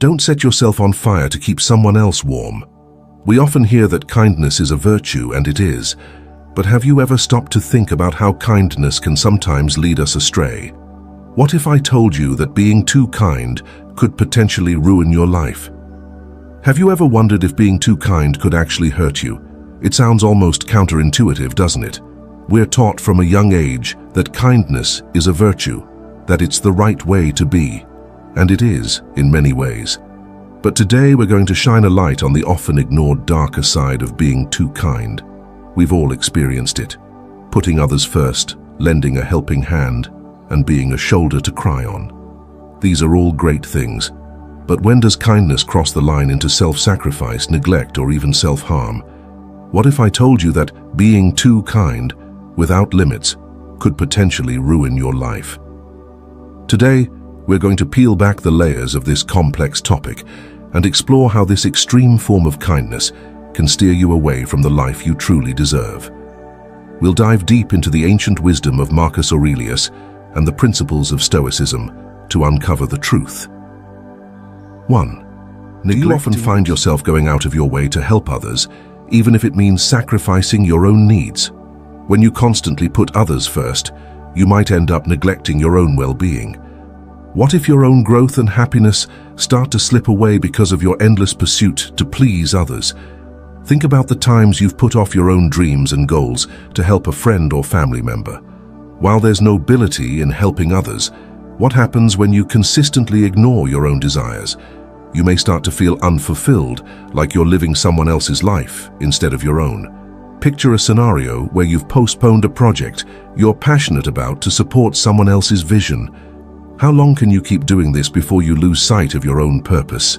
Don't set yourself on fire to keep someone else warm. We often hear that kindness is a virtue, and it is. But have you ever stopped to think about how kindness can sometimes lead us astray? What if I told you that being too kind could potentially ruin your life? Have you ever wondered if being too kind could actually hurt you? It sounds almost counterintuitive, doesn't it? We're taught from a young age that kindness is a virtue, that it's the right way to be. And it is, in many ways. But today we're going to shine a light on the often ignored darker side of being too kind. We've all experienced it. Putting others first, lending a helping hand, and being a shoulder to cry on. These are all great things. But when does kindness cross the line into self-sacrifice, neglect, or even self-harm? What if I told you that being too kind, without limits, could potentially ruin your life? Today, we're going to peel back the layers of this complex topic and explore how this extreme form of kindness can steer you away from the life you truly deserve. We'll dive deep into the ancient wisdom of Marcus Aurelius and the principles of Stoicism to uncover the truth. 1. Do you often find yourself going out of your way to help others, even if it means sacrificing your own needs? When you constantly put others first, you might end up neglecting your own well-being. What if your own growth and happiness start to slip away because of your endless pursuit to please others? Think about the times you've put off your own dreams and goals to help a friend or family member. While there's nobility in helping others, what happens when you consistently ignore your own desires? You may start to feel unfulfilled, like you're living someone else's life instead of your own. Picture a scenario where you've postponed a project you're passionate about to support someone else's vision. How long can you keep doing this before you lose sight of your own purpose?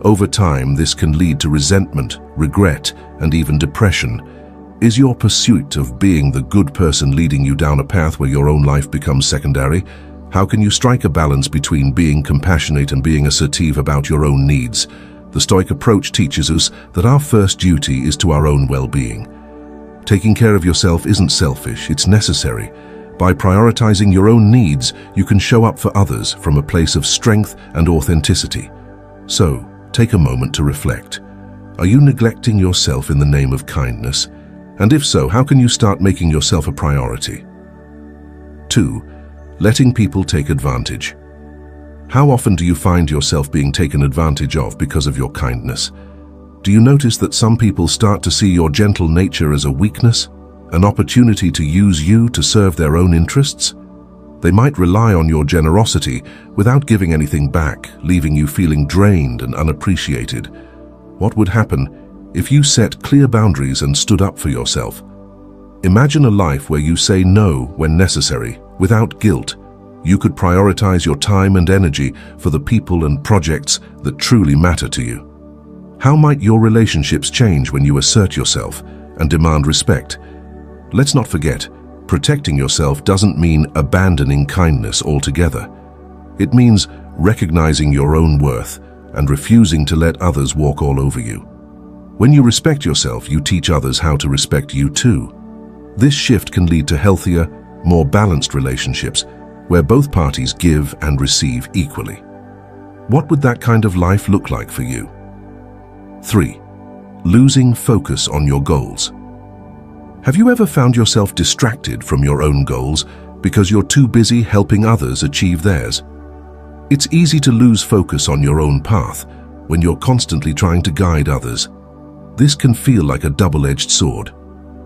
Over time, this can lead to resentment, regret, and even depression. Is your pursuit of being the good person leading you down a path where your own life becomes secondary? How can you strike a balance between being compassionate and being assertive about your own needs? The Stoic approach teaches us that our first duty is to our own well-being. Taking care of yourself isn't selfish, it's necessary. By prioritizing your own needs, you can show up for others from a place of strength and authenticity. So, take a moment to reflect. Are you neglecting yourself in the name of kindness? And if so, how can you start making yourself a priority? 2. Letting people take advantage. How often do you find yourself being taken advantage of because of your kindness? Do you notice that some people start to see your gentle nature as a weakness? An opportunity to use you to serve their own interests? They might rely on your generosity without giving anything back, leaving you feeling drained and unappreciated. What would happen if you set clear boundaries and stood up for yourself? Imagine a life where you say no when necessary, without guilt. You could prioritize your time and energy for the people and projects that truly matter to you. How might your relationships change when you assert yourself and demand respect? Let's not forget, protecting yourself doesn't mean abandoning kindness altogether. It means recognizing your own worth and refusing to let others walk all over you. When you respect yourself, you teach others how to respect you too. This shift can lead to healthier, more balanced relationships where both parties give and receive equally. What would that kind of life look like for you? 3. Losing focus on your goals. Have you ever found yourself distracted from your own goals because you're too busy helping others achieve theirs? It's easy to lose focus on your own path when you're constantly trying to guide others. This can feel like a double-edged sword.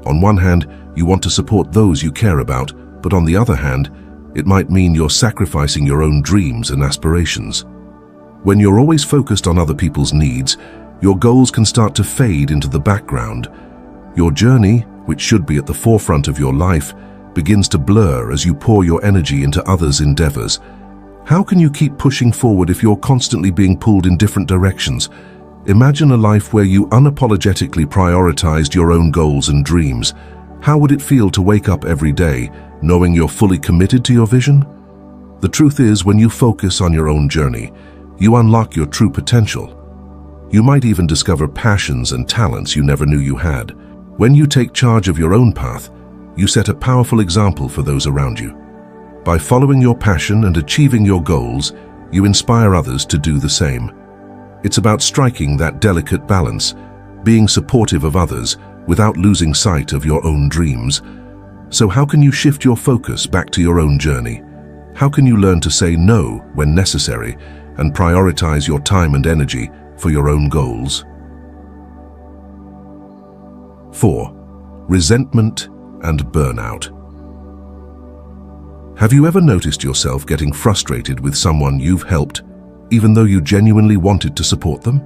On one hand, you want to support those you care about, but on the other hand, it might mean you're sacrificing your own dreams and aspirations. When you're always focused on other people's needs, your goals can start to fade into the background. Your journey, which should be at the forefront of your life, begins to blur as you pour your energy into others' endeavors. How can you keep pushing forward if you're constantly being pulled in different directions? Imagine a life where you unapologetically prioritized your own goals and dreams. How would it feel to wake up every day knowing you're fully committed to your vision? The truth is, when you focus on your own journey, you unlock your true potential. You might even discover passions and talents you never knew you had. When you take charge of your own path, you set a powerful example for those around you. By following your passion and achieving your goals, you inspire others to do the same. It's about striking that delicate balance, being supportive of others without losing sight of your own dreams. So how can you shift your focus back to your own journey? How can you learn to say no when necessary and prioritize your time and energy for your own goals? 4. Resentment and burnout. Have you ever noticed yourself getting frustrated with someone you've helped, even though you genuinely wanted to support them?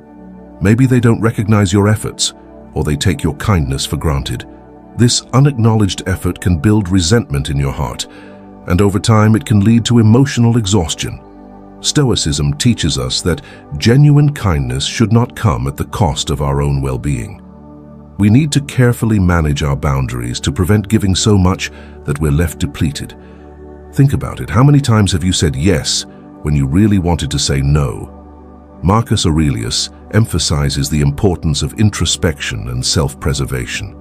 Maybe they don't recognize your efforts, or they take your kindness for granted. This unacknowledged effort can build resentment in your heart, and over time it can lead to emotional exhaustion. Stoicism teaches us that genuine kindness should not come at the cost of our own well-being. We need to carefully manage our boundaries to prevent giving so much that we're left depleted. Think about it. How many times have you said yes when you really wanted to say no? Marcus Aurelius emphasizes the importance of introspection and self-preservation.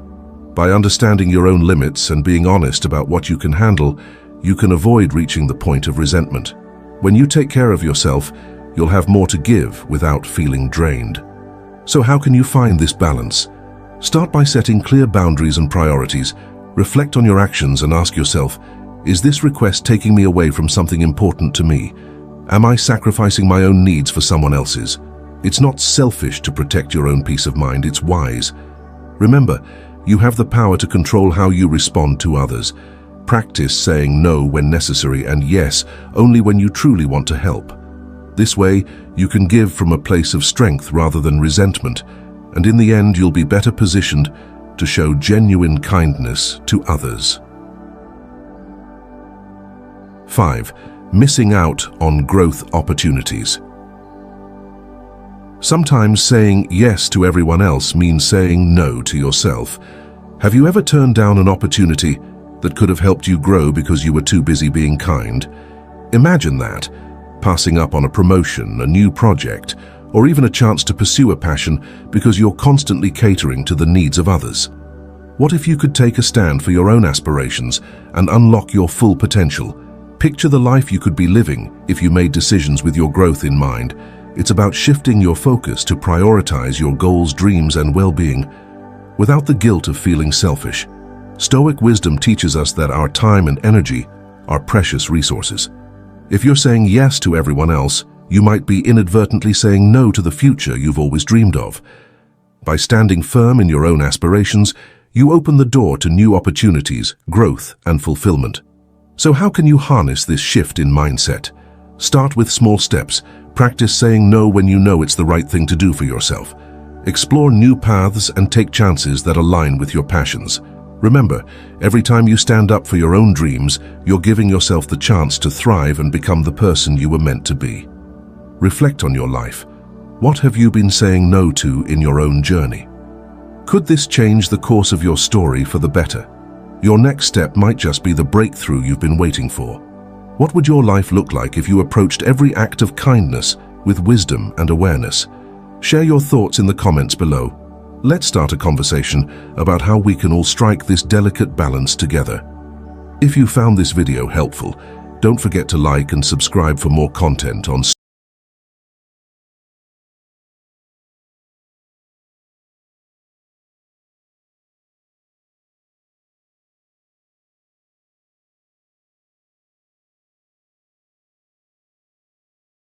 By understanding your own limits and being honest about what you can handle, you can avoid reaching the point of resentment. When you take care of yourself, you'll have more to give without feeling drained. So how can you find this balance? Start by setting clear boundaries and priorities. Reflect on your actions and ask yourself, is this request taking me away from something important to me? Am I sacrificing my own needs for someone else's? It's not selfish to protect your own peace of mind, it's wise. Remember, you have the power to control how you respond to others. Practice saying no when necessary and yes only when you truly want to help. This way, you can give from a place of strength rather than resentment, and in the end you'll be better positioned to show genuine kindness to others. 5. Missing out on growth opportunities. Sometimes saying yes to everyone else means saying no to yourself. Have you ever turned down an opportunity that could have helped you grow because you were too busy being kind? Imagine that, passing up on a promotion, a new project, or even a chance to pursue a passion because you're constantly catering to the needs of others. What if you could take a stand for your own aspirations and unlock your full potential? Picture the life you could be living if you made decisions with your growth in mind. It's about shifting your focus to prioritize your goals, dreams, and well-being without the guilt of feeling selfish. Stoic wisdom teaches us that our time and energy are precious resources. If you're saying yes to everyone else, you might be inadvertently saying no to the future you've always dreamed of. By standing firm in your own aspirations, you open the door to new opportunities, growth, and fulfillment. So how can you harness this shift in mindset? Start with small steps. Practice saying no when you know it's the right thing to do for yourself. Explore new paths and take chances that align with your passions. Remember, every time you stand up for your own dreams, you're giving yourself the chance to thrive and become the person you were meant to be. Reflect on your life. What have you been saying no to in your own journey? Could this change the course of your story for the better? Your next step might just be the breakthrough you've been waiting for. What would your life look like if you approached every act of kindness with wisdom and awareness? Share your thoughts in the comments below. Let's start a conversation about how we can all strike this delicate balance together. If you found this video helpful, don't forget to like and subscribe for more content on